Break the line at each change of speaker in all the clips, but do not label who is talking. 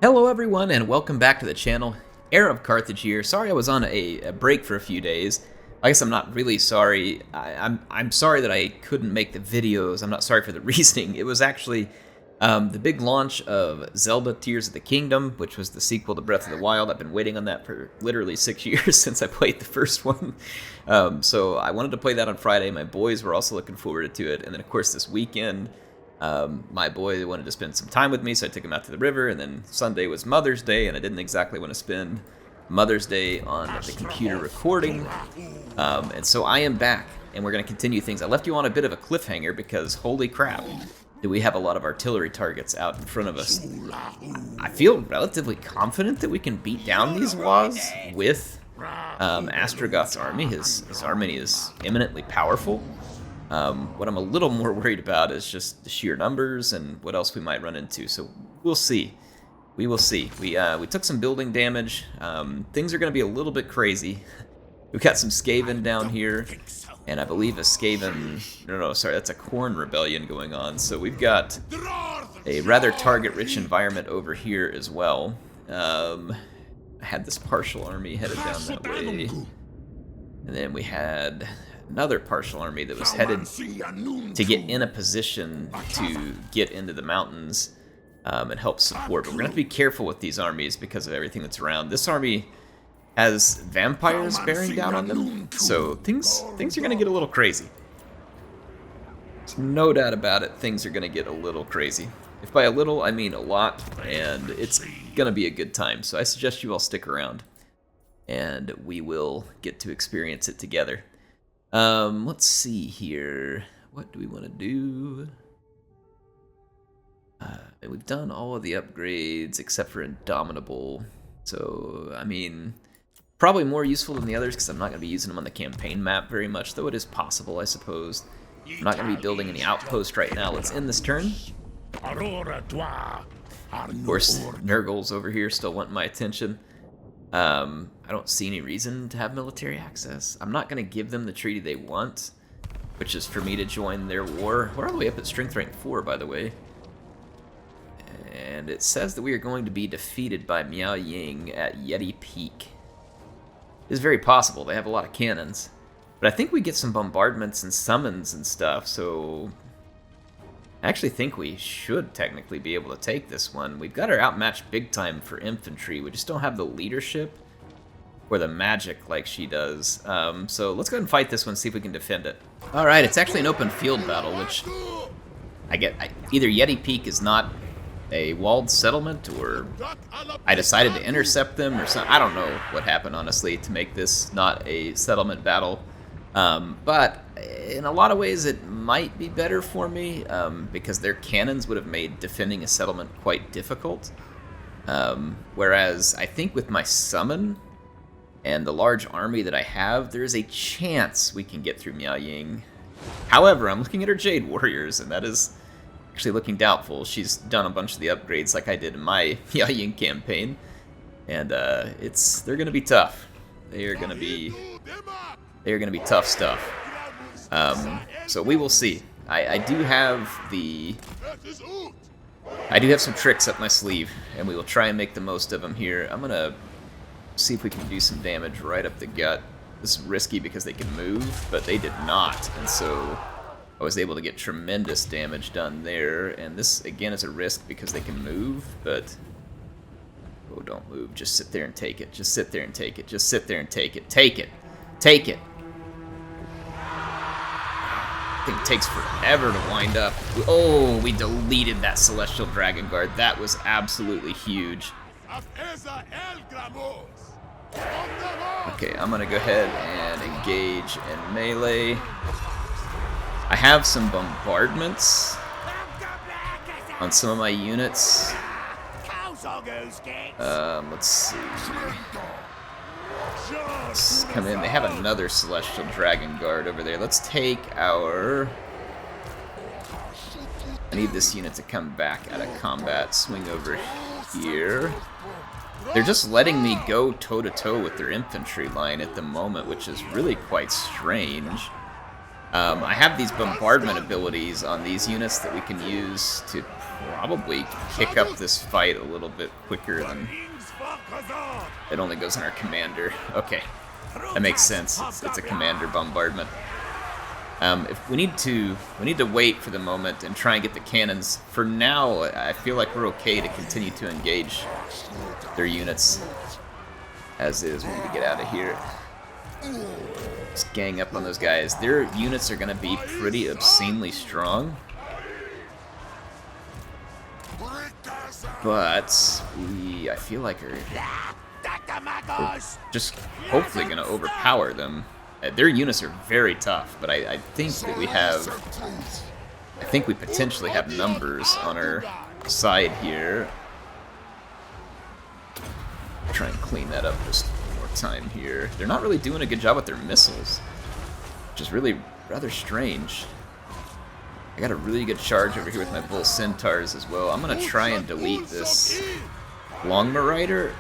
Hello everyone and welcome back to the channel. HeirofCarthage here. Sorry I was on a break for a few days. I guess I'm not really sorry. I'm sorry that I couldn't make the videos. I'm not sorry for the reasoning. It was actually the big launch of Zelda Tears of the Kingdom, which was the sequel to Breath of the Wild. I've been waiting on that for literally 6 years since I played the first one. So I wanted to play that on Friday. My boys were also looking forward to it. And then of course this weekend, my boy wanted to spend some time with me, so I took him out to the river, and then Sunday was Mother's Day, and I didn't exactly want to spend Mother's Day on the computer recording, and so I am back, and we're going to continue things. I left you on a bit of a cliffhanger because, holy crap, do we have a lot of artillery targets out in front of us. I feel relatively confident that we can beat down these Waagh with Astragoth's army. His army is eminently powerful. What I'm a little more worried about is just the sheer numbers and what else we might run into. So we'll see. We will see. We took some building damage. Things are going to be a little bit crazy. We've got some Skaven down here, and I believe a Skaven... No, sorry, that's a Khorne rebellion going on. So we've got a rather target-rich environment over here as well. I had this partial army headed down that way. And then we had another partial army that was headed to get in a position to get into the mountains and help support. But we're going to have to be careful with these armies because of everything that's around. This army has vampires bearing down on them, so things are going to get a little crazy. There's no doubt about it, things are going to get a little crazy. If by a little, I mean a lot, and it's going to be a good time. So I suggest you all stick around, and we will get to experience it together. Let's see here. What do we want to do? We've done all of the upgrades except for Indomitable. So, I mean, probably more useful than the others because I'm not going to be using them on the campaign map very much, though it is possible, I suppose. I'm not going to be building any outpost right now. Let's end this turn. Of course, Nurgle's over here still wanting my attention. I don't see any reason to have military access. I'm not going to give them the treaty they want, which is for me to join their war. We're all the way up at strength rank 4, by the way. And it says that we are going to be defeated by Miao Ying at Yeti Peak. It's very possible. They have a lot of cannons. But I think we get some bombardments and summons and stuff, so I actually think we should technically be able to take this one. We've got her outmatched big time for infantry. We just don't have the leadership or the magic like she does. So let's go ahead and fight this one, see if we can defend it. Alright, it's actually an open field battle, which either Yeti Peak is not a walled settlement, or I decided to intercept them, or something. I don't know what happened, honestly, to make this not a settlement battle. But in a lot of ways it might be better for me, because their cannons would have made defending a settlement quite difficult. Whereas I think with my summon and the large army that I have, there is a chance we can get through Miao Ying. However, I'm looking at her Jade Warriors, and that is actually looking doubtful. She's done a bunch of the upgrades like I did in my Miao Ying campaign, and they're going to be tough. They are going to be tough stuff. So we will see. I do have some tricks up my sleeve, and we will try and make the most of them here. I'm gonna see if we can do some damage right up the gut. This is risky because they can move, but they did not, and so I was able to get tremendous damage done there. And this again is a risk because they can move, but oh, don't move. Just sit there and take it. Just sit there and take it. Just sit there and take it. Take it. Take it. I think it takes forever to wind up. Oh, we deleted that Celestial Dragon Guard. That was absolutely huge. Okay, I'm gonna go ahead and engage in melee. I have some bombardments on some of my units. Let's see. Let's come in. They have another Celestial Dragon Guard over there. Let's take our... I need this unit to come back out of combat. Swing over here. They're just letting me go toe-to-toe with their infantry line at the moment, which is really quite strange. I have these bombardment abilities on these units that we can use to probably kick up this fight a little bit quicker than it only goes on our commander. Okay, that makes sense. It's a commander bombardment. If we need to wait for the moment and try and get the cannons. For now, I feel like we're okay to continue to engage their units as is. We need to get out of here. Just gang up on those guys. Their units are going to be pretty obscenely strong. But we, I feel like, are just hopefully going to overpower them. Their units are very tough, but I think that we have, I think we potentially have numbers on our side here. Try and clean that up just one more time here. They're not really doing a good job with their missiles, which is really rather strange. I got a really good charge over here with my Bull Centaurs as well. I'm going to try and delete this Long Marauder.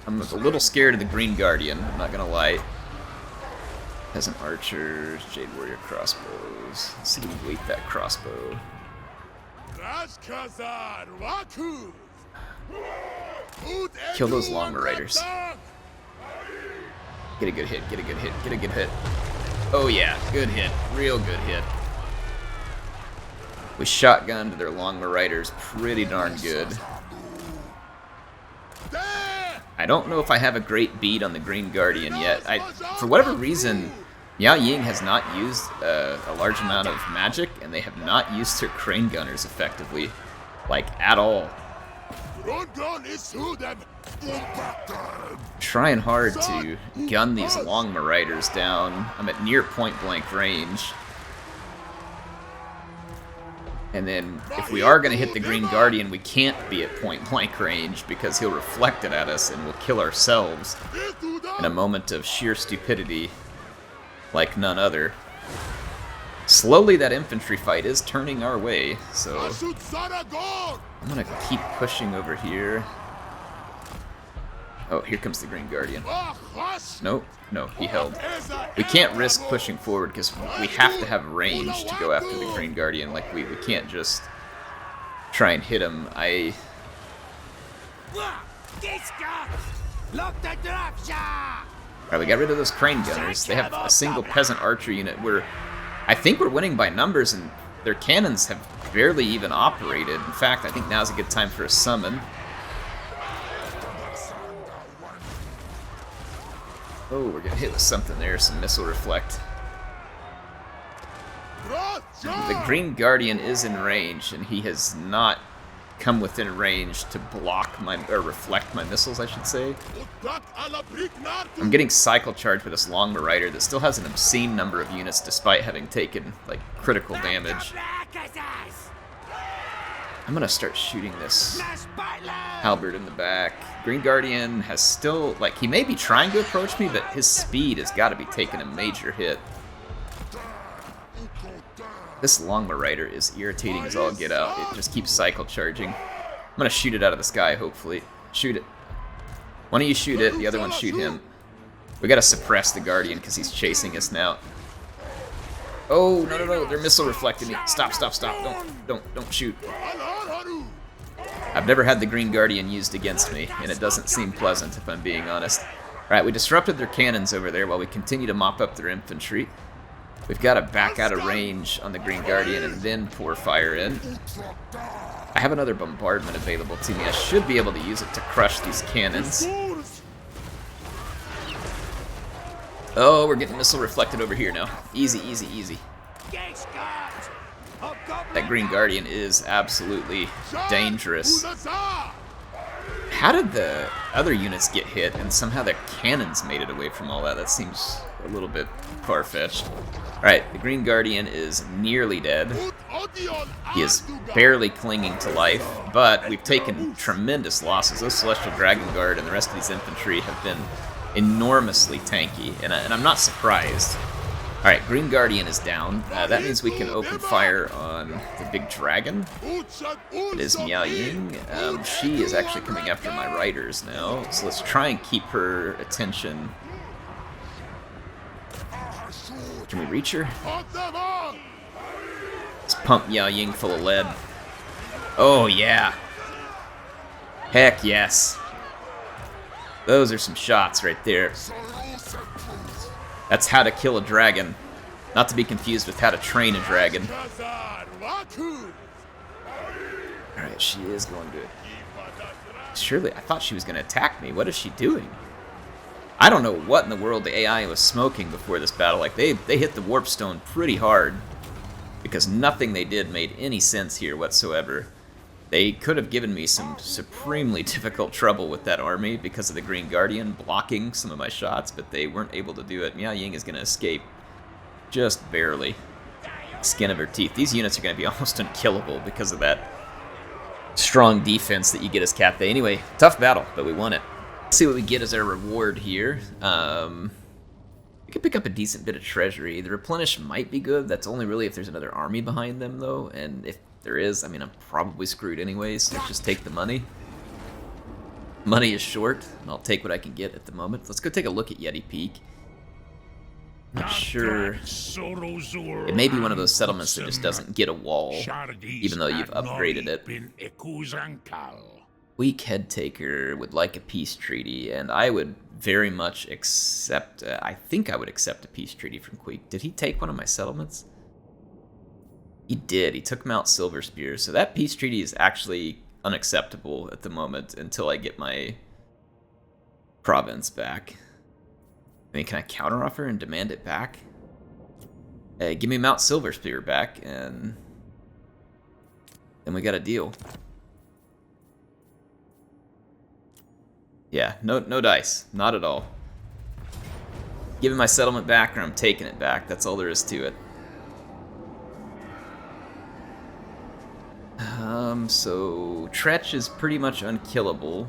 I'm a little scared of the Green Guardian, I'm not going to lie. Peasant Archers, Jade Warrior Crossbows. Let's see if we can weight that crossbow. Kill those Long Marauders. Get a good hit, get a good hit, get a good hit. Oh yeah, good hit, real good hit. We shotgunned their Long Marauders pretty darn good. I don't know if I have a great bead on the Green Guardian yet. For whatever reason, Miao Ying has not used a large amount of magic, and they have not used their Crane Gunners effectively, like, at all. Trying hard to gun these Long Marauders down. I'm at near point-blank range. And then, if we are going to hit the Green Guardian, we can't be at point-blank range because he'll reflect it at us and we'll kill ourselves in a moment of sheer stupidity like none other. Slowly, that infantry fight is turning our way, so I'm going to keep pushing over here. Oh, here comes the Green Guardian. Nope, no, he held. We can't risk pushing forward because we have to have range to go after the Green Guardian. Like, we can't just try and hit him. Alright, we got rid of those Crane Gunners. They have a single Peasant Archer unit. I think we're winning by numbers, and their cannons have barely even operated. In fact, I think now's a good time for a summon. Oh, we're getting hit with something there, some missile reflect. The Green Guardian is in range, and he has not come within range to block my, or reflect my missiles, I should say. I'm getting cycle charged with this Long Marauder that still has an obscene number of units despite having taken, like, critical damage. I'm gonna start shooting this halberd in the back. Green Guardian has still, like, he may be trying to approach me, but his speed has got to be taking a major hit. This Long Marauder is irritating as all get out. It just keeps cycle charging. I'm gonna shoot it out of the sky, hopefully. Shoot it. One of you shoot it, the other one shoot him. We gotta suppress the Guardian because he's chasing us now. Oh, no, no, no, they're missile reflecting me. Stop, stop, stop. Don't shoot. I've never had the Green Guardian used against me, and it doesn't seem pleasant, if I'm being honest. Alright, we disrupted their cannons over there while we continue to mop up their infantry. We've got to back out of range on the Green Guardian and then pour fire in. I have another bombardment available to me. I should be able to use it to crush these cannons. Oh, we're getting missile reflected over here now. Easy, easy, easy. That Green Guardian is absolutely dangerous. How did the other units get hit and somehow their cannons made it away from all that? That seems a little bit far-fetched. Alright, the Green Guardian is nearly dead. He is barely clinging to life, but we've taken tremendous losses. Those Celestial Dragon Guard and the rest of these infantry have been enormously tanky, and I'm not surprised. Alright, Green Guardian is down. That means we can open fire on the big dragon. It is Miao Ying. She is actually coming after my riders now, so let's try and keep her attention. Can we reach her? Let's pump Yao Ying full of lead. Oh, yeah. Heck yes. Those are some shots right there. That's how to kill a dragon. Not to be confused with how to train a dragon. Alright, she is going to... Surely, I thought she was going to attack me. What is she doing? I don't know what in the world the AI was smoking before this battle. Like, they hit the warp stone pretty hard. Because nothing they did made any sense here whatsoever. They could have given me some supremely difficult trouble with that army because of the Green Guardian blocking some of my shots, but they weren't able to do it. Miao Ying is going to escape just barely. Skin of her teeth. These units are going to be almost unkillable because of that strong defense that you get as Cathay. Anyway, tough battle, but we won it. Let's see what we get as our reward here. We could pick up a decent bit of treasury. The replenish might be good. That's only really if there's another army behind them, though. And if there is, I mean, I'm probably screwed anyways. So let's just take the money. Money is short, and I'll take what I can get at the moment. Let's go take a look at Yeti Peak. Not sure. It may be one of those settlements that just doesn't get a wall, even though you've upgraded it. Weak head taker would like a peace treaty, and I would very much accept... I think I would accept a peace treaty from Quake. Did he take one of my settlements? He did. He took Mount Silver Spear, so that peace treaty is actually unacceptable at the moment until I get my province back. I mean, can I counteroffer and demand it back? Hey, give me Mount Silver Spear back, and then we got a deal. Yeah, no dice. Not at all. Giving my settlement back, or I'm taking it back. That's all there is to it. So Tretch is pretty much unkillable.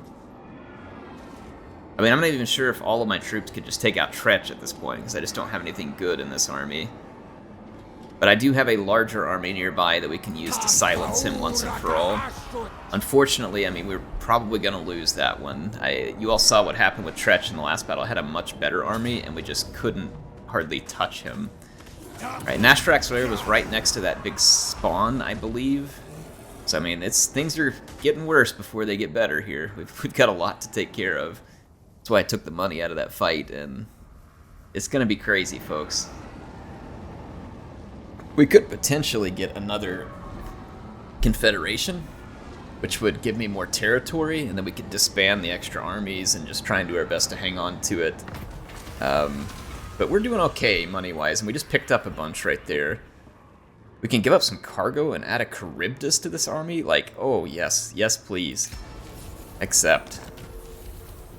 I mean, I'm not even sure if all of my troops could just take out Tretch at this point, because I just don't have anything good in this army. But I do have a larger army nearby that we can use to silence him once and for all. Unfortunately, I mean, we're probably going to lose that one. You all saw what happened with Tretch in the last battle. I had a much better army, and we just couldn't hardly touch him. Alright, Nashtrax Lair was right next to that big spawn, I believe. So, I mean, things are getting worse before they get better here. We've got a lot to take care of. That's why I took the money out of that fight, and it's going to be crazy, folks. We could potentially get another confederation, which would give me more territory, and then we could disband the extra armies and just try and do our best to hang on to it. But we're doing okay money-wise, and we just picked up a bunch right there. We can give up some cargo and add a Charybdis to this army? Like, oh yes, yes please. Accept.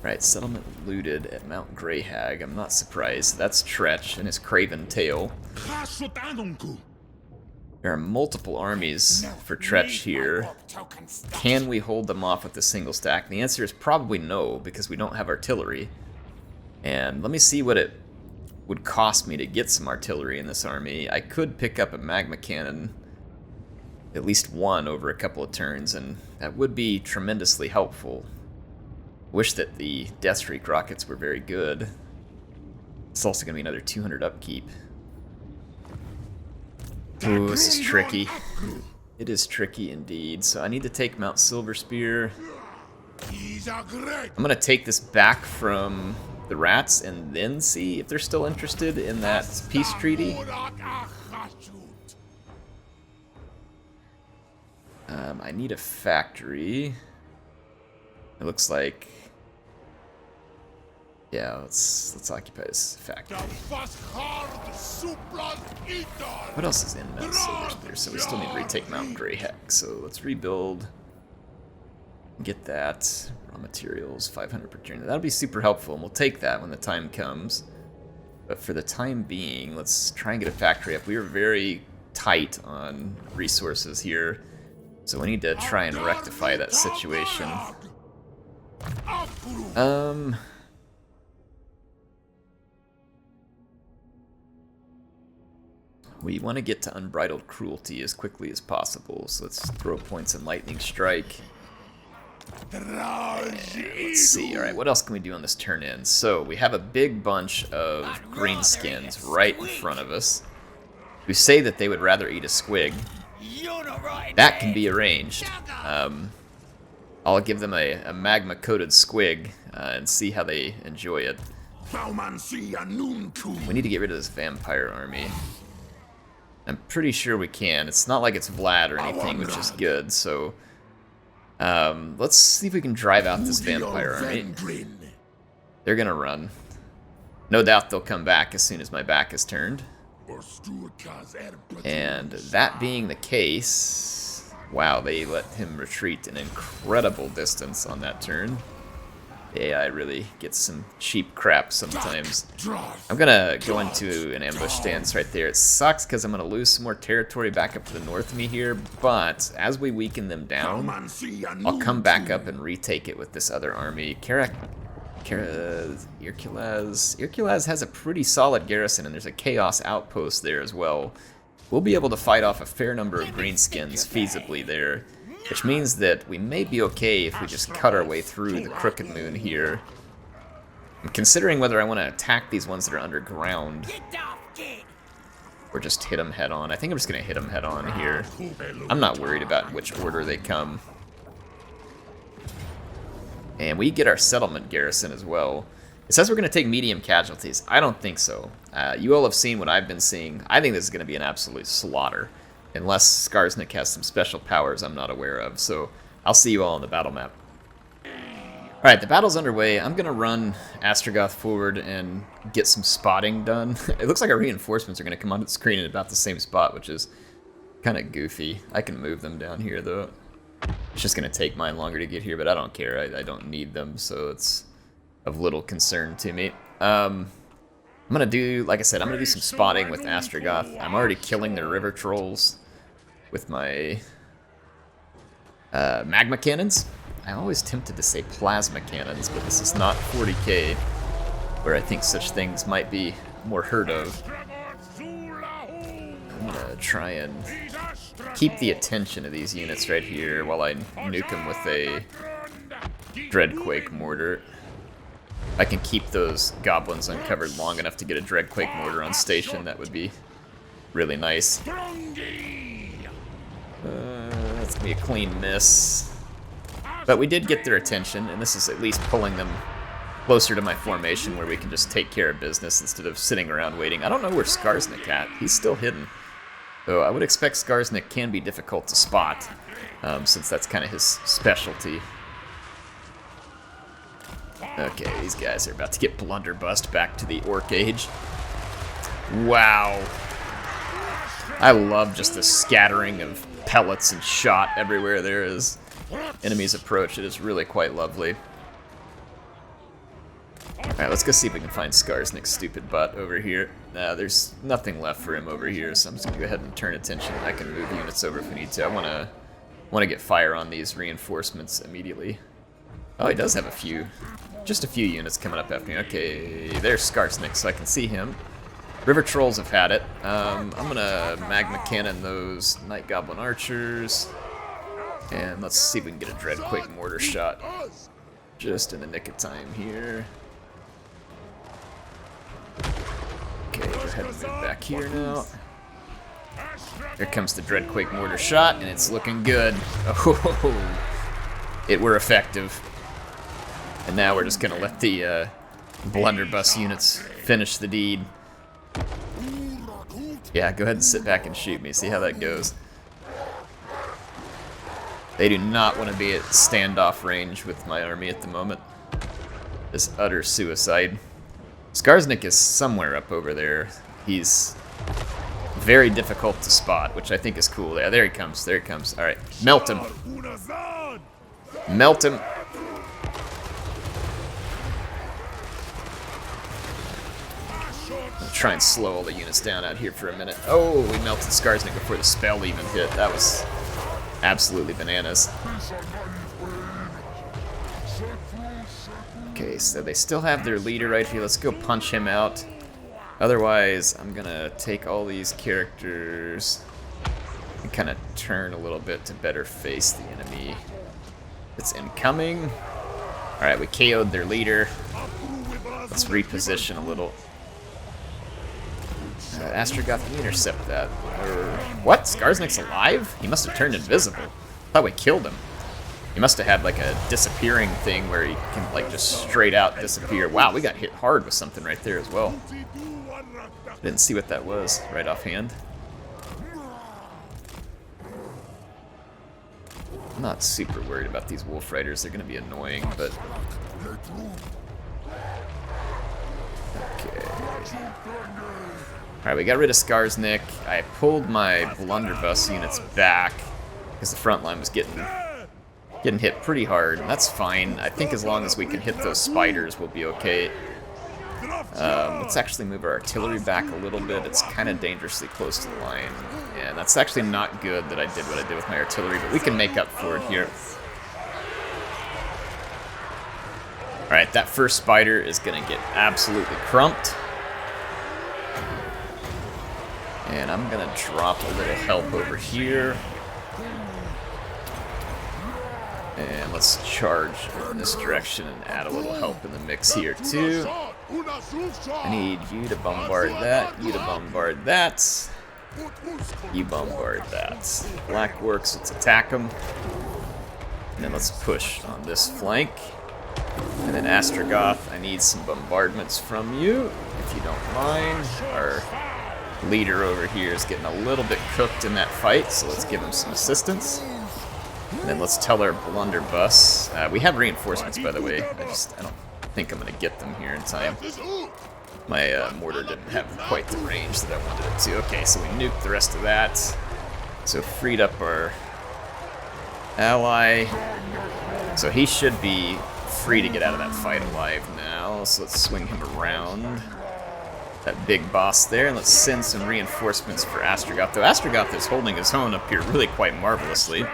Right, settlement looted at Mount Greyhag. I'm not surprised. That's Tretch and his craven tail. There are multiple armies for Tretch here. Can we hold them off with a single stack? The answer is probably no, because we don't have artillery. And let me see what it would cost me to get some artillery in this army. I could pick up a magma cannon, at least one over a couple of turns, and that would be tremendously helpful. Wish that the Deathstreak rockets were very good. It's also going to be another 200 upkeep. Ooh, this is tricky. It is tricky indeed. So I need to take Mount Silver Spear. I'm going to take this back from the rats and then see if they're still interested in that peace treaty. I need a factory. It looks like... Yeah, let's occupy this factory. What else is in Mount Silver Spear? So we still need to retake Mount Greyhag. So let's rebuild. Get that. Raw materials, 500 per turn. That'll be super helpful, and we'll take that when the time comes. But for the time being, let's try and get a factory up. We are very tight on resources here, so we need to try and rectify that situation. We want to get to Unbridled Cruelty as quickly as possible, so let's throw points in Lightning Strike. Let's see, alright, what else can we do on this turn in? So, we have a big bunch of greenskins right in front of us who say that they would rather eat a squig. that can be arranged. I'll give them a magma-coated squig and see how they enjoy it. We need to get rid of this vampire army. I'm pretty sure we can. It's not like it's Vlad or anything, which is good, so... let's see if we can drive out this vampire army. They're gonna run. No doubt they'll come back as soon as my back is turned. And that being the case... Wow, they let him retreat an incredible distance on that turn. The AI really gets some cheap crap sometimes. I'm gonna go into an ambush stance right there. It sucks because I'm gonna lose some more territory back up to the north of me here, but as we weaken them down, I'll come back up and retake it with this other army. Irkulaz has a pretty solid garrison, and there's a chaos outpost there as well. We'll be able to fight off a fair number of greenskins feasibly there, which means that we may be okay if we just cut our way through the Crooked Moon here. I'm considering whether I want to attack these ones that are underground or just hit them head on. I think I'm just going to hit them head on here. I'm not worried about which order they come. And we get our settlement garrison as well. It says we're going to take medium casualties. I don't think so. You all have seen what I've been seeing. I think this is going to be an absolute slaughter. Unless Skarsnik has some special powers I'm not aware of. So I'll see you all on the battle map. Alright, the battle's underway. I'm going to run Astragoth forward and get some spotting done. It looks like our reinforcements are going to come on the screen in about the same spot, which is kind of goofy. I can move them down here, though. It's just going to take mine longer to get here, but I don't care. I don't need them, so it's of little concern to me. I'm going to do, like I said, I'm going to do some spotting with Astragoth. I'm already killing their river trolls with my magma cannons. I'm always tempted to say plasma cannons, but this is not 40k, where I think such things might be more heard of. I'm gonna try and keep the attention of these units right here while I nuke them with a Dreadquake mortar. I can keep those goblins uncovered long enough to get a Dreadquake mortar on station. That would be really nice. That's gonna be a clean miss. But we did get their attention, and this is at least pulling them closer to my formation where we can just take care of business instead of sitting around waiting. I don't know where Skarsnik at. He's still hidden. So I would expect Skarsnik can be difficult to spot, since that's kind of his specialty. Okay, these guys are about to get blunderbussed back to the Orc Age. Wow. I love just the scattering of pellets and shot everywhere there is. Enemies approach. It is really quite lovely. Alright, let's go see if we can find Skarsnik's stupid butt over here. There's nothing left for him over here, so I'm just going to go ahead and turn attention. I can move units over if we need to. I want to get fire on these reinforcements immediately. Oh, he does have just a few units coming up after me. Okay, there's Skarsnik, so I can see him. River Trolls have had it. I'm going to magma cannon those Night Goblin Archers. And let's see if we can get a Dreadquake mortar shot. Just in the nick of time here. Okay, go ahead and move back here now. Here comes the Dreadquake mortar shot, and it's looking good. Oh, it were effective. And now we're just gonna let the blunderbuss units finish the deed. Yeah, go ahead and sit back and shoot me. See how that goes. They do not want to be at standoff range with my army at the moment. This utter suicide. Skarsnik is somewhere up over there. He's very difficult to spot, which I think is cool. Yeah, there he comes. There he comes. All right, melt him. Melt him. I'll try and slow all the units down out here for a minute. Oh, we melted Skarsnik before the spell even hit. That was absolutely bananas. Okay, so they still have their leader right here. Let's go punch him out. Otherwise, I'm gonna take all these characters and kind of turn a little bit to better face the enemy that's incoming. Alright, we KO'd their leader. Let's reposition a little. Astragoth, can you intercept that? Or what? Skarsnik's alive? He must have turned invisible. I thought we killed him. He must have had like a disappearing thing where he can like just straight out disappear. Wow, we got hit hard with something right there as well. Didn't see what that was right offhand. I'm not super worried about these wolf riders. They're going to be annoying, but... Okay. Alright, we got rid of Skarsnik. I pulled my blunderbuss units back because the front line was getting hit pretty hard. And that's fine. I think as long as we can hit those spiders, we'll be okay. Let's actually move our artillery back a little bit. It's kind of dangerously close to the line. And that's actually not good that I did what I did with my artillery, but we can make up for it here. Alright, that first spider is going to get absolutely crumped. And I'm going to drop a little help over here. And let's charge in this direction and add a little help in the mix here too. I need you to bombard that, you to bombard that. You bombard that. Black works, let's attack them. And then let's push on this flank. And then Astragoth, I need some bombardments from you, if you don't mind. Our leader over here is getting a little bit cooked in that fight, so let's give him some assistance. And then let's tell our blunderbuss. We have reinforcements, by the way. I don't think I'm going to get them here in time. My mortar didn't have quite the range that I wanted it to. Okay, so we nuked the rest of that. So freed up our ally. So he should be free to get out of that fight alive now. So let's swing him around. That big boss there, and let's send some reinforcements for Astragoth. Though Astragoth is holding his own up here really quite marvelously.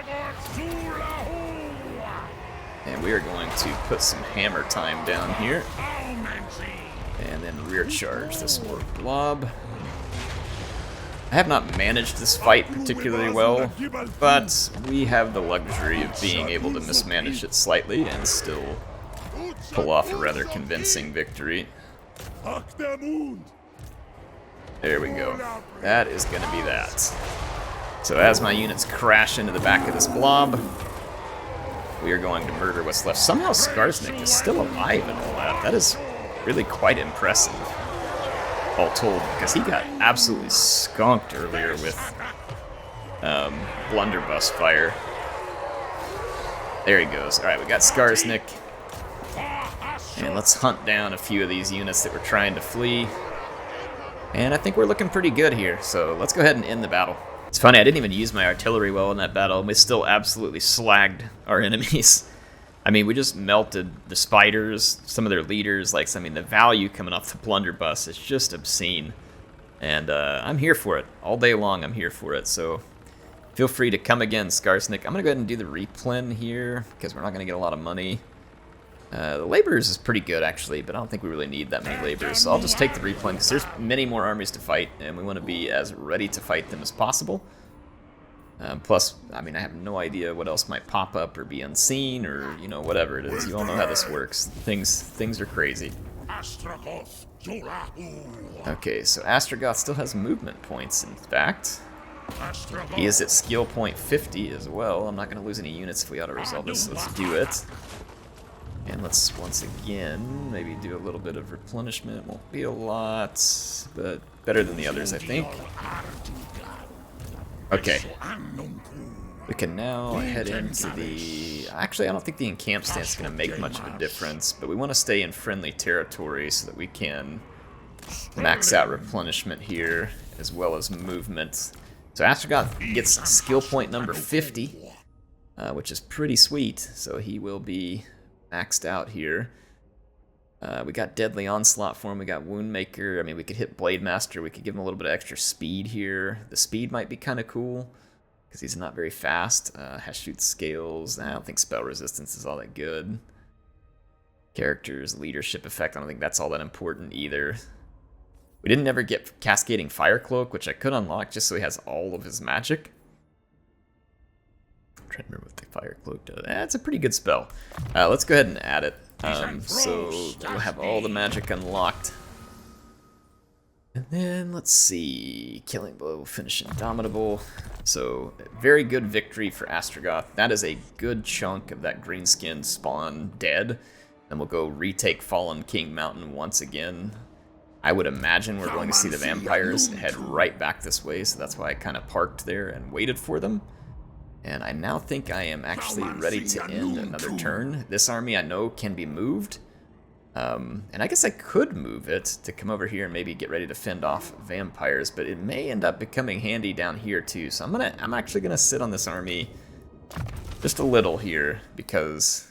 And we are going to put some hammer time down here. And then rear charge this orc blob. I have not managed this fight particularly well, but we have the luxury of being able to mismanage it slightly and still pull off a rather convincing victory. There we go. That is going to be that. So as my units crash into the back of this blob, we are going to murder what's left. Somehow Skarsnik is still alive and all that. That is really quite impressive, all told, because he got absolutely skunked earlier with blunderbuss fire. There he goes. Alright, we got Skarsnik. And let's hunt down a few of these units that were trying to flee. And I think we're looking pretty good here, so let's go ahead and end the battle. It's funny, I didn't even use my artillery well in that battle, and we still absolutely slagged our enemies. I mean, we just melted the spiders, some of their leaders. Like, I mean, the value coming off the blunderbuss is just obscene. And I'm here for it. All day long, I'm here for it. So feel free to come again, Skarsnik. I'm going to go ahead and do the replen here, because we're not going to get a lot of money. The laborers is pretty good, actually, but I don't think we really need that many laborers. So I'll just take the replen, because there's many more armies to fight, and we want to be as ready to fight them as possible. Plus, I mean, I have no idea what else might pop up or be unseen, or, you know, whatever it is. You all know how this works. Things are crazy. Okay, so Astragoth still has movement points, in fact. He is at skill point 50 as well. I'm not going to lose any units if we auto-resolve this, so let's do it. And let's once again maybe do a little bit of replenishment. Won't be a lot, but better than the others, I think. Okay. We can now head into the... Actually, I don't think the encamp stance is going to make much of a difference, but we want to stay in friendly territory so that we can max out replenishment here, as well as movement. So Astragoth gets skill point number 50, which is pretty sweet, so he will be maxed out here. We got Deadly Onslaught for him, we got Woundmaker. I mean, we could hit Blade Master, we could give him a little bit of extra speed here. The speed might be kind of cool, because he's not very fast. Has shoot scales. I don't think spell resistance is all that good. Characters, leadership effect, I don't think that's all that important either. We didn't ever get Cascading Fire Cloak, which I could unlock just so he has all of his magic. I'm trying to remember what the Fire Cloak does. It's a pretty good spell. Let's go ahead and add it. So we'll have all the magic unlocked. And then, let's see, Killing Blow, finish Indomitable. So, very good victory for Astragoth. That is a good chunk of that greenskin spawn dead. Then we'll go retake Fallen King Mountain once again. I would imagine we're going to see the vampires head right back this way, so that's why I kind of parked there and waited for them. And I now think I am actually ready to end another turn. This army I know can be moved. And I guess I could move it to come over here and maybe get ready to fend off vampires, but it may end up becoming handy down here too. So I'm actually gonna sit on this army just a little here, because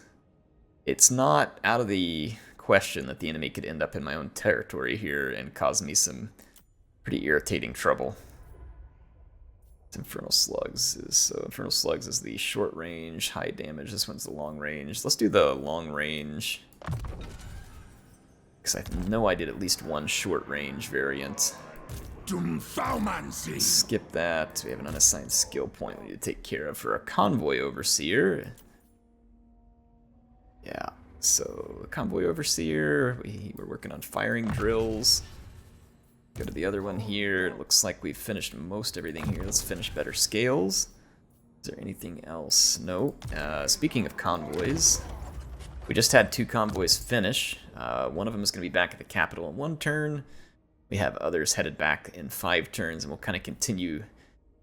it's not out of the question that the enemy could end up in my own territory here and cause me some pretty irritating trouble. Infernal Slugs is the short range, high damage. This one's the long range. Let's do the long range, because I know I did at least one short range variant. Skip that. We have an unassigned skill point we need to take care of for a Convoy Overseer. Yeah, so Convoy Overseer, we're working on firing drills. Go to the other one here. It looks like we've finished most everything here. Let's finish better scales. Is there anything else? No. Speaking of convoys, we just had 2 convoys finish. One of them is going to be back at the capital in 1 turn. We have others headed back in 5 turns, and we'll kind of continue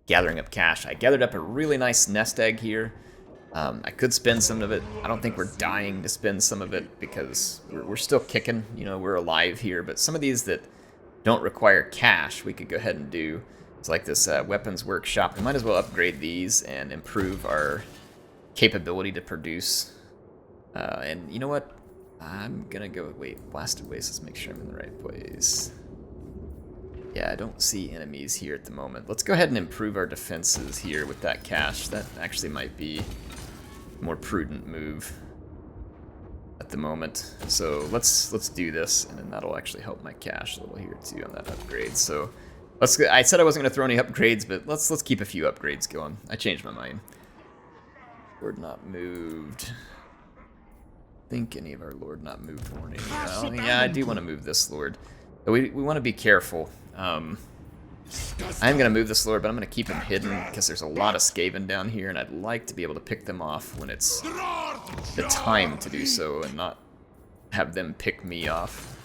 gathering up cash. I gathered up a really nice nest egg here. I could spend some of it. I don't think we're dying to spend some of it because we're still kicking. You know, we're alive here. But some of these that don't require cash, we could go ahead and do. It's like this weapons workshop. We might as well upgrade these and improve our capability to produce. And you know what? I'm gonna go, wait, Blasted Waste, let's make sure I'm in the right place. Yeah, I don't see enemies here at the moment. Let's go ahead and improve our defenses here with that cash. That actually might be a more prudent move at the moment. So let's do this, and then that'll actually help my cash a little here too on that upgrade. So I said I wasn't gonna throw any upgrades, but let's keep a few upgrades going. I changed my mind. Lord not moved. I think any of our Lord not moved warning. Well, yeah, I do want to move this Lord. But we want to be careful. I'm gonna move this Lord, but I'm gonna keep him hidden because there's a lot of Skaven down here, and I'd like to be able to pick them off when it's the time to do so and not have them pick me off.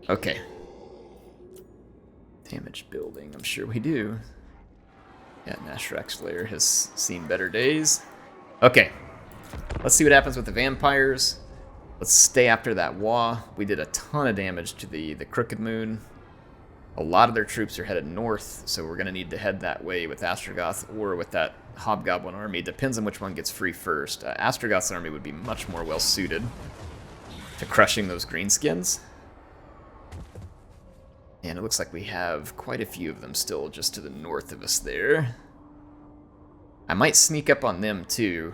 Okay. Damage building, I'm sure we do. Yeah, Nashrak's Lair has seen better days. Okay. Let's see what happens with the vampires. Let's stay after that Waagh. We did a ton of damage to the Crooked Moon. A lot of their troops are headed north, so we're going to need to head that way with Astragoth or with that Hobgoblin army. Depends on which one gets free first. Astragoth's army would be much more well suited to crushing those greenskins. And it looks like we have quite a few of them still just to the north of us there. I might sneak up on them too,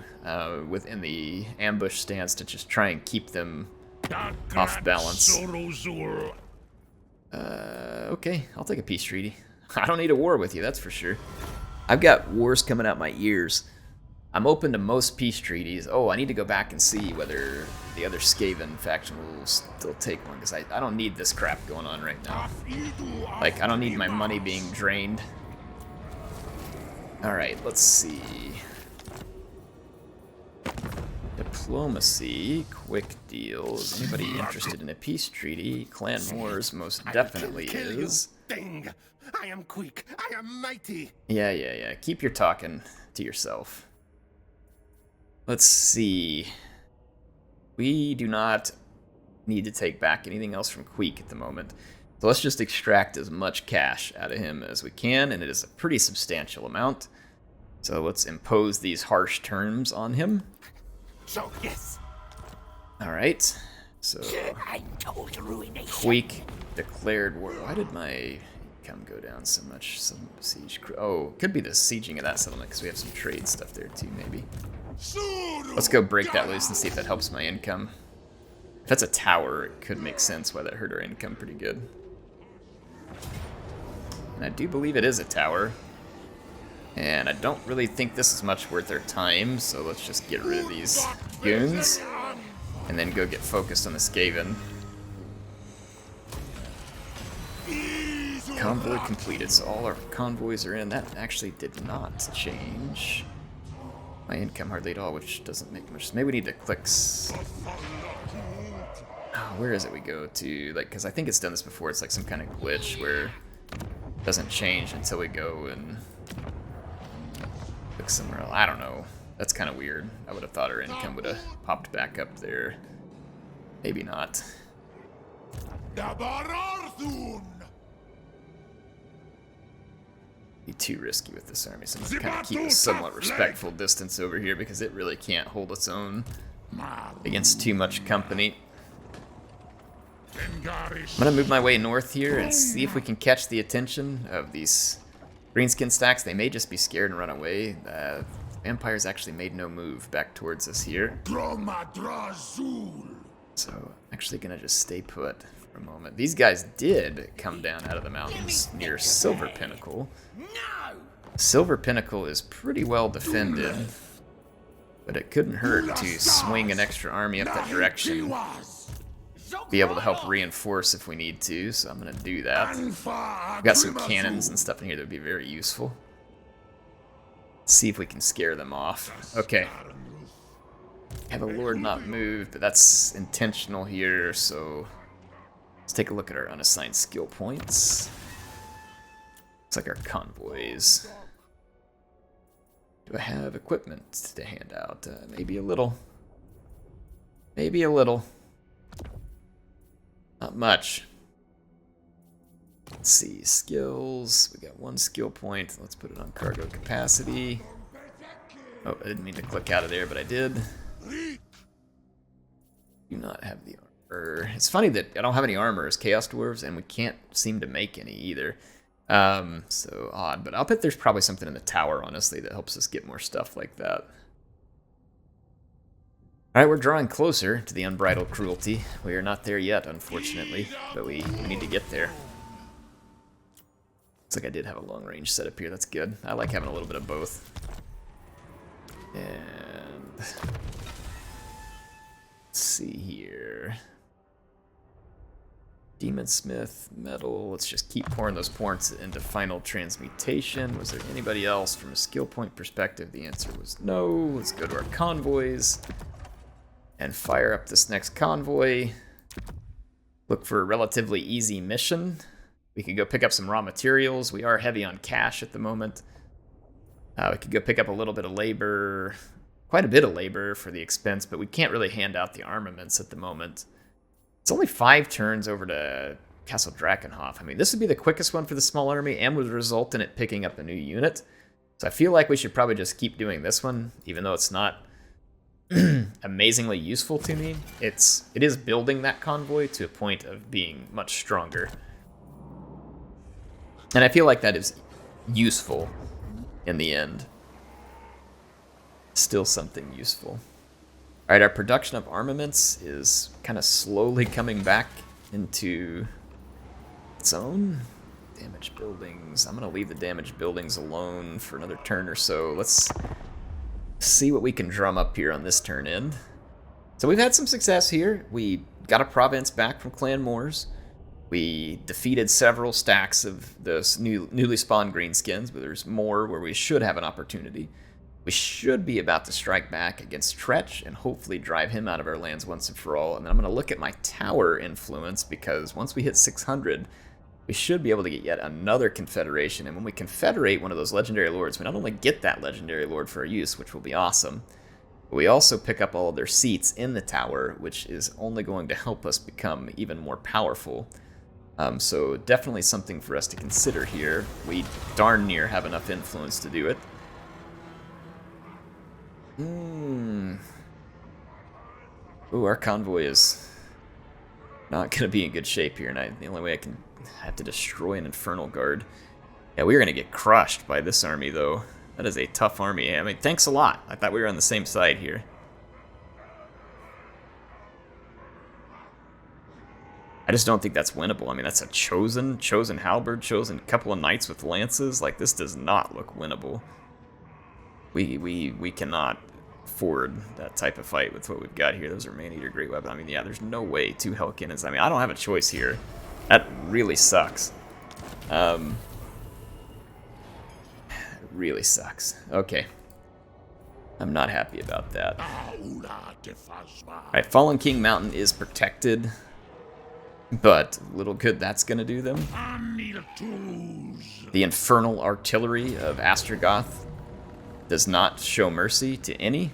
within the ambush stance to just try and keep them off balance. Okay, I'll take a peace treaty. I don't need a war with you, that's for sure. I've got wars coming out my ears. I'm open to most peace treaties. Oh, I need to go back and see whether the other Skaven faction will still take one, because I don't need this crap going on right now. Like, I don't need my money being drained. Alright, let's see. Diplomacy, quick deals. Anybody interested in a peace treaty? Clan Wars most definitely is.
I am quick, I am mighty.
Yeah. Keep your talking to yourself. Let's see. We do not need to take back anything else from Queek at the moment. So let's just extract as much cash out of him as we can, and it is a pretty substantial amount. So let's impose these harsh terms on him.
So, yes.
Alright. So
I told ruination.
Queek declared war. Why did my income go down so much? Some siege. Oh, could be the sieging of that settlement because we have some trade stuff there too, maybe. Let's go break that loose and see if that helps my income. If that's a tower, it could make sense why that hurt our income pretty good. And I do believe it is a tower. And I don't really think this is much worth our time, so let's just get rid of these goons. And then go get focused on the Skaven. Convoy completed, so all our convoys are in. That actually did not change my income hardly at all, which doesn't make much sense. Maybe we need to click... where is it we go to? Like, because I think it's done this before. It's like some kind of glitch where it doesn't change until we go and click somewhere else. I don't know. That's kind of weird. I would have thought our income would have popped back up there. Maybe not. Be too risky with this army, so I'm going to kind of keep a somewhat respectful distance over here because it really can't hold its own against too much company. I'm going to move my way north here and see if we can catch the attention of these greenskin stacks. They may just be scared and run away. Vampires actually made no move back towards us here. So I'm actually going to just stay put for a moment. These guys did come down out of the mountains near Silver Pinnacle. Silver Pinnacle is pretty well defended, but it couldn't hurt to swing an extra army up that direction. Be able to help reinforce if we need to, so I'm going to do that. We've got some cannons and stuff in here that would be very useful. See if we can scare them off. Okay. Have a Lord not moved, but that's intentional here, so let's take a look at our unassigned skill points. Looks like our convoys. Do I have equipment to hand out? Maybe a little. Maybe a little. Not much. Let's see, skills. We got one skill point. Let's put it on cargo capacity. Oh, I didn't mean to click out of there, but I did. Do not have the armor. It's funny that I don't have any armor as Chaos Dwarves, and we can't seem to make any either. So odd, but I'll bet there's probably something in the tower, honestly, that helps us get more stuff like that. Alright, we're drawing closer to the unbridled cruelty. We are not there yet, unfortunately, but we need to get there. Looks like I did have a long range set up here, that's good. I like having a little bit of both. And let's see here. Demon Smith, metal. Let's just keep pouring those points into final transmutation. Was there anybody else from a skill point perspective? The answer was no. Let's go to our convoys and fire up this next convoy. Look for a relatively easy mission. We could go pick up some raw materials. We are heavy on cash at the moment. We could go pick up a little bit of labor, quite a bit of labor for the expense, but we can't really hand out the armaments at the moment. It's only 5 turns over to Castle Drakenhof. I mean, this would be the quickest one for the small army and would result in it picking up a new unit. So I feel like we should probably just keep doing this one, even though it's not amazingly useful to me. It is building that convoy to a point of being much stronger. And I feel like that is useful in the end. Still something useful. Alright, our production of armaments is kind of slowly coming back into its own. Damaged buildings. I'm going to leave the damaged buildings alone for another turn or so. Let's see what we can drum up here on this turn end. So we've had some success here. We got a province back from Clan Moors. We defeated several stacks of those newly spawned greenskins, but there's more where we should have an opportunity. We should be about to strike back against Tretch and hopefully drive him out of our lands once and for all. And then I'm going to look at my tower influence, because once we hit 600, we should be able to get yet another confederation. And when we confederate one of those legendary lords, we not only get that legendary lord for our use, which will be awesome, but we also pick up all of their seats in the tower, which is only going to help us become even more powerful. So definitely something for us to consider here. We darn near have enough influence to do it. Ooh, our convoy is not going to be in good shape here, and the only way I can have to destroy an Infernal Guard. Yeah, we're going to get crushed by this army, though. That is a tough army. I mean, thanks a lot. I thought we were on the same side here. I just don't think that's winnable. I mean, that's a chosen halberd, chosen couple of knights with lances. Like, this does not look winnable. We cannot afford that type of fight with what we've got here. Those are Man-Eater Great Weapon. I mean, yeah, there's no way 2 Hell Cannons. I mean, I don't have a choice here. That really sucks. It really sucks. Okay. I'm not happy about that. Alright, Fallen King Mountain is protected, but little good that's going to do them. The infernal artillery of Astragoth does not show mercy to any.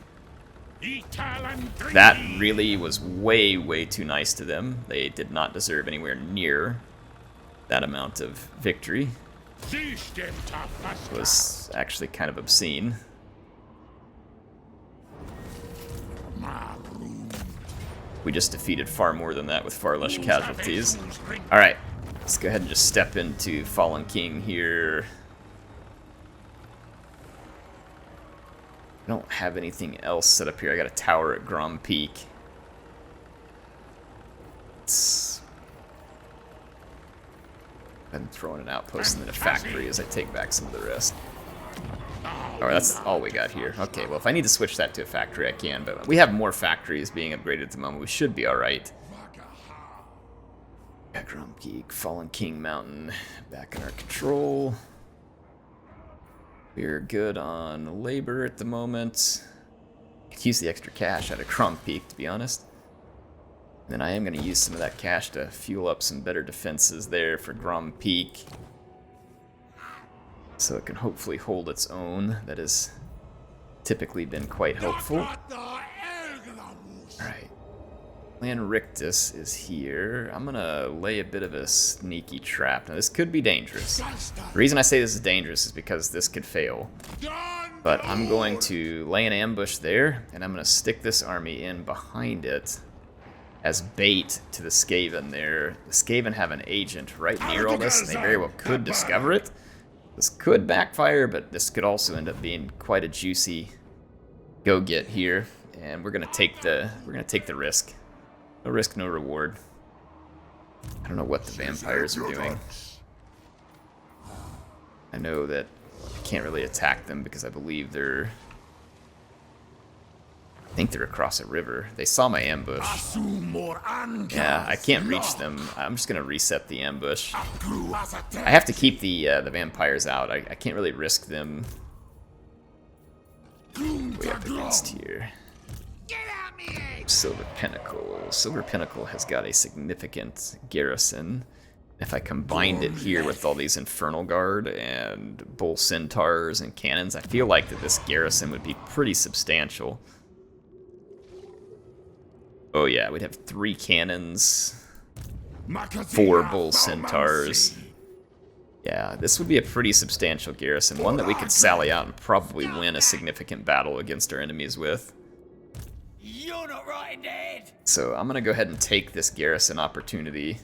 That really was way, way too nice to them. They did not deserve anywhere near that amount of victory. It was actually kind of obscene. We just defeated far more than that with far less casualties. Alright, let's go ahead and just step into Fallen King here. I don't have anything else set up here. I got a tower at Grom Peak. I'm throwing an outpost and then a factory as I take back some of the rest. Alright, that's all we got here. Okay, well, if I need to switch that to a factory, I can, but we have more factories being upgraded at the moment. We should be alright. Got Grom Peak, Fallen King Mountain back in our control. We're good on labor at the moment. Could use the extra cash out of Grom Peak, to be honest. And then I am going to use some of that cash to fuel up some better defenses there for Grom Peak, so it can hopefully hold its own. That has typically been quite helpful. Alright. Clan Rictus is here. I'm going to lay a bit of a sneaky trap. Now, this could be dangerous. The reason I say this is dangerous is because this could fail. But I'm going to lay an ambush there, and I'm going to stick this army in behind it as bait to the Skaven there. The Skaven have an agent right near all this, and they very well could discover it. This could backfire, but this could also end up being quite a juicy go-get here, and we're gonna take the risk. No risk, no reward. I don't know what the vampires are doing. I know that I can't really attack them because I believe they're... I think they're across a river. They saw my ambush. Yeah, I can't reach them. I'm just gonna reset the ambush. I have to keep the vampires out. I can't really risk them way up against here. Silver Pinnacle. Silver Pinnacle has got a significant garrison. If I combined it here with all these Infernal Guard and Bull Centaurs and cannons, I feel like that this garrison would be pretty substantial. Oh yeah, we'd have 3 cannons, 4 Bull Centaurs. Yeah, this would be a pretty substantial garrison, one that we could sally out and probably win a significant battle against our enemies with.
You're not right, Dad.
So I'm gonna go ahead and take this garrison opportunity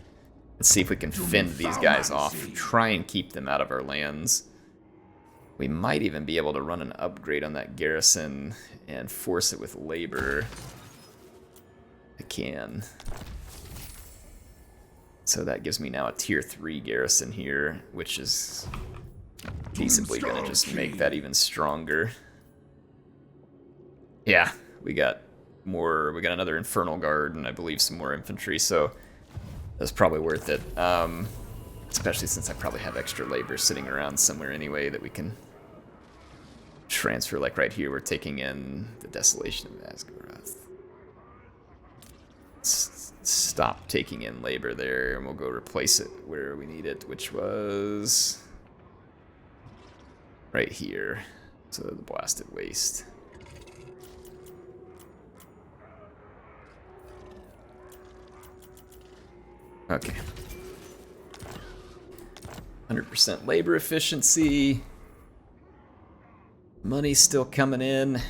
and see if we can fend these guys off, try and keep them out of our lands. We might even be able to run an upgrade on that garrison and force it with labor. I can. So that gives me now a tier 3 garrison here, which is feasibly going to just make that even stronger. Yeah, we got another Infernal Guard and I believe some more infantry, so that's probably worth it. Especially since I probably have extra labor sitting around somewhere anyway that we can transfer. Like right here, we're taking in the Desolation of Astragoth. Stop taking in labor there, and we'll go replace it where we need it, which was right here. So the Blasted Waste. Okay. 100% labor efficiency. Money's still coming in.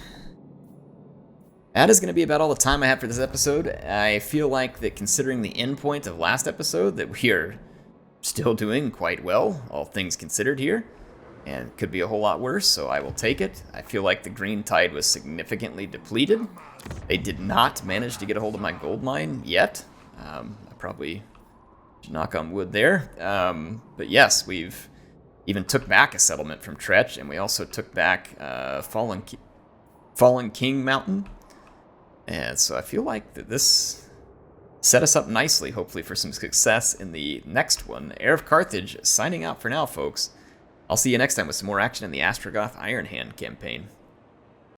That is going to be about all the time I have for this episode. I feel like that considering the end point of last episode, that we are still doing quite well, all things considered here. And it could be a whole lot worse, so I will take it. I feel like the Green Tide was significantly depleted. They did not manage to get a hold of my gold mine yet. I probably should knock on wood there. But yes, we've even took back a settlement from Tretch, and we also took back Fallen King Mountain. And so I feel like that this set us up nicely, hopefully, for some success in the next one. HeirofCarthage signing out for now, folks. I'll see you next time with some more action in the Astragoth Iron Hand campaign.